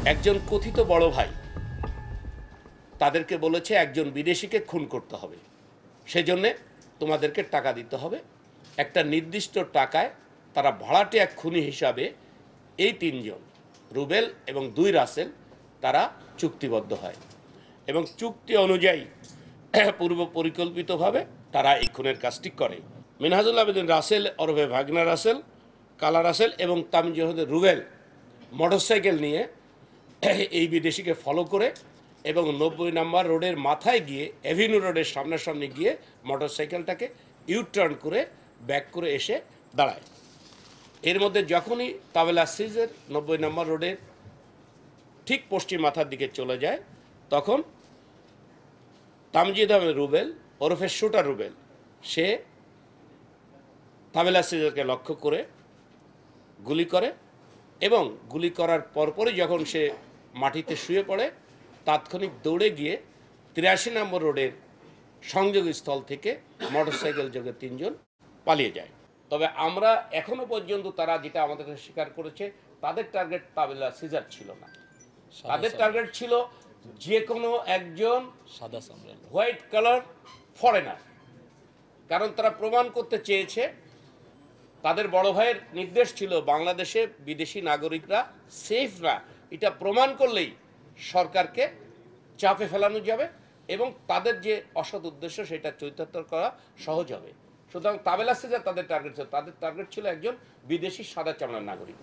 একজন কথিত বড় ভাই তাদেরকে বলেছে একজন বিদেশিকে খুন করতে হবে, সেজন্যে তোমাদেরকে টাকা দিতে হবে। একটা নির্দিষ্ট টাকায় তারা ভাড়াটিয়া খুনি হিসাবে এই তিনজন রুবেল এবং দুই রাসেল তারা চুক্তিবদ্ধ হয় এবং চুক্তি অনুযায়ী পূর্ব পরিকল্পিতভাবে তারা এই খুনের কাজটি করে। মিনহাজুল আবেদিন রাসেল ওরফে ভাগনা রাসেল, কালা রাসেল এবং তামিম রুবেল মোটরসাইকেল নিয়ে এই বিদেশিকে ফলো করে এবং 90 নম্বর রোডের মাথায় গিয়ে এভিনিউ রোডের সামনাসামনি গিয়ে মোটরসাইকেলটাকে ইউটার্ন করে ব্যাক করে এসে দাঁড়ায়। এর মধ্যে যখনই তাবেলা সিজের 90 নম্বর রোডের ঠিক পশ্চিম মাথার দিকে চলে যায়, তখন তামজিদ আহমেদ রুবেল ওরফে শুটার রুবেল সে তাবেলা সিজরকে লক্ষ্য করে গুলি করে এবং গুলি করার পরপরই যখন সে মাটিতে শুয়ে পড়ে, তাৎক্ষণিক দৌড়ে গিয়ে 83 নম্বর রোডের সংযোগস্থল থেকে মোটরসাইকেল যোগে তিনজন পালিয়ে যায়। তবে আমরা এখনো পর্যন্ত তারা যেটা আমাদের কাছে স্বীকার করেছে, তাদের টার্গেট তাবেলা সিজার ছিল না, তাদের টার্গেট ছিল যে কোনো একজন হোয়াইট কালার ফরেনার। কারণ তারা প্রমাণ করতে চেয়েছে, তাদের বড় ভাইয়ের নির্দেশ ছিল বাংলাদেশে বিদেশি নাগরিকরা সেফ না, এটা প্রমাণ করলেই সরকারকে চাপে ফেলানো যাবে এবং তাদের যে অসৎ উদ্দেশ্য সেটা চরিতার্থ করা সহজ হবে। সুতরাং তাবেলা সিজার তাদের টার্গেট ছিল একজন বিদেশি সাদা চামড়ার নাগরিক।